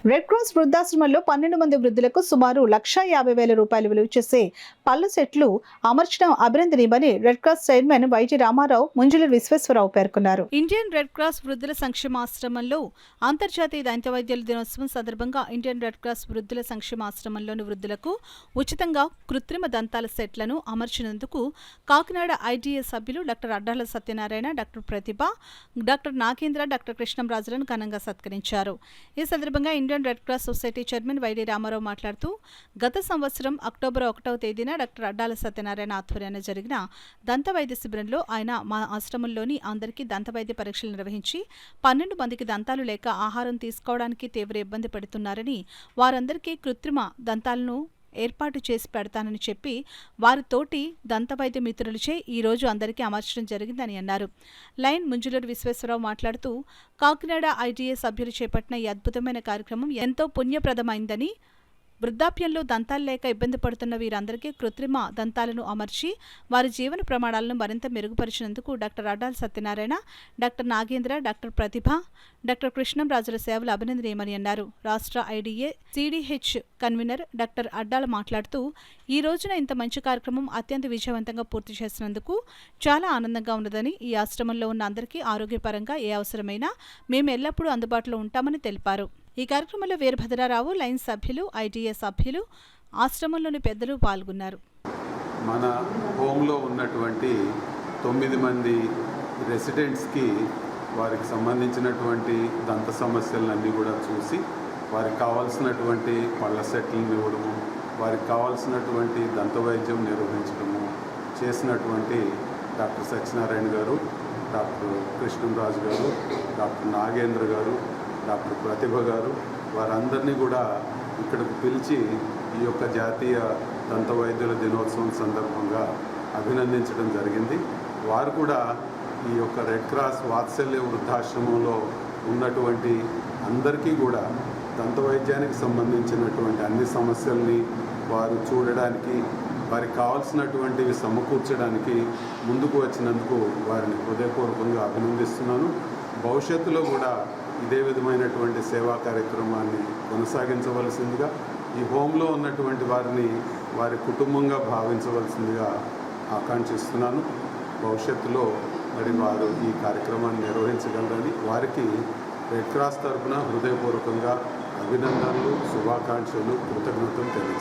Red cross వృద్ధాశ్రమంలో 12 మంది వృద్ధులకు సుమారు 1,50,000 రూపాయలు విలువ చేసే పళ్ళు సెట్లు అమర్చడం అభినందనీయమని red cross chairman Y T Ramarao, Munjuluru Visweswararao పేర్కొన్నారు. ఇండియన్ రెడ్ క్రాస్ వృద్ధుల సంక్షేమాశ్రమంలో అంతర్జాతీయ దంత వైద్యుల దినోత్సవం సందర్భంగా ఇండియన్ రెడ్ క్రాస్ వృద్ధుల సంక్షేమాశ్రమంలోని వృద్ధులకు ఉచితంగా కృత్రిమ దంతాల సెట్లను అమర్చినందుకు కాకినాడ ఐటీఏ సభ్యులు doctor Addala Satyanarayana, doctor Pratibha, doctor Nagendra, doctor కృష్ణంరాజులను ఘనంగా సత్కరించారు. ఈ సందర్భంగా Indian Red Cross Society chairman YD Ramarao మాట్లాడుతూ, గత సంవత్సరం అక్టోబర్ 1వ తేదీన డాక్టర్ అడ్డాల సత్యనారాయణ ఆధ్వర్యాన జరిగిన దంత వైద్య శిబిరంలో ఆయన మా ఆశ్రమంలోని అందరికీ దంత వైద్య పరీక్షలు నిర్వహించి 12 మందికి దంతాలు లేక ఆహారం తీసుకోవడానికి తీవ్ర ఇబ్బంది పడుతున్నారని, వారందరికీ కృత్రిమ దంతాలను ఏర్పాటు చేసి పెడతానని చెప్పి వారితోటి దంతవైద్య మిత్రులచే ఈరోజు అందరికీ అమర్చడం జరిగిందని అన్నారు. లైన్ ముంజులూరు విశ్వేశ్వరరావు మాట్లాడుతూ, కాకినాడ ఐటీఏ సభ్యులు చేపట్టిన ఈ అద్భుతమైన కార్యక్రమం ఎంతో పుణ్యప్రదమైందని, వృద్ధాప్యంలో దంతాలు లేక ఇబ్బంది పడుతున్న వీరందరికీ కృత్రిమ దంతాలను అమర్చి వారి జీవన ప్రమాణాలను మరింత మెరుగుపరిచినందుకు doctor Addala Satyanarayana, doctor Nagendra, doctor Pratibha, doctor కృష్ణంరాజుల సేవలు అభినందనీయమని అన్నారు. రాష్ట్ర IDA CDH convener doctor Addala మాట్లాడుతూ, ఈ రోజున ఇంత మంచి కార్యక్రమం అత్యంత విజయవంతంగా పూర్తి చేసినందుకు చాలా ఆనందంగా ఉన్నదని, ఈ ఆశ్రమంలో ఉన్న అందరికీ ఆరోగ్యపరంగా ఏ అవసరమైనా మేము ఎల్లప్పుడూ అందుబాటులో ఉంటామని తెలిపారు. ఈ కార్యక్రమంలో వీరభద్రారావు, లైన్ సభ్యులు, ఐటీఏ సభ్యులు, ఆశ్రమంలోని పెద్దలు పాల్గొన్నారు. మన హోంలో ఉన్నటువంటి 9 మంది రెసిడెంట్స్కి వారికి సంబంధించినటువంటి దంత సమస్యలన్నీ కూడా చూసి వారికి కావాల్సినటువంటి పళ్ళ సెట్లను ఇవ్వడము, వారికి కావాల్సినటువంటి దంత వైద్యం నిర్వహించడము చేసినటువంటి డాక్టర్ సత్యనారాయణ గారు, డాక్టర్ కృష్ణంరాజు గారు, డాక్టర్ నాగేంద్ర గారు, డాక్టర్ ప్రతిభ గారు, వారందరినీ కూడా ఇక్కడికి పిలిచి ఈ యొక్క జాతీయ దంత వైద్యుల దినోత్సవం సందర్భంగా అభినందించడం జరిగింది. వారు కూడా ఈ యొక్క రెడ్ క్రాస్ వాత్సల్య వృద్ధాశ్రమంలో ఉన్నటువంటి అందరికీ కూడా దంత వైద్యానికి సంబంధించినటువంటి అన్ని సమస్యల్ని వారు చూడడానికి, వారికి కావాల్సినటువంటివి సమకూర్చడానికి ముందుకు వచ్చినందుకు వారిని హృదయపూర్వకంగా అభినందిస్తున్నాను. భవిష్యత్తులో కూడా ఇదే విధమైనటువంటి సేవా కార్యక్రమాన్ని కొనసాగించవలసిందిగా, ఈ హోంలో ఉన్నటువంటి వారిని వారి కుటుంబంగా భావించవలసిందిగా ఆకాంక్షిస్తున్నాను. భవిష్యత్తులో మరి వారు ఈ కార్యక్రమాన్ని నిర్వహించగలరని వారికి రెడ్ క్రాస్ తరఫున హృదయపూర్వకంగా అభినందనలు, శుభాకాంక్షలు, కృతజ్ఞతలు తెలియజేస్తున్నాను.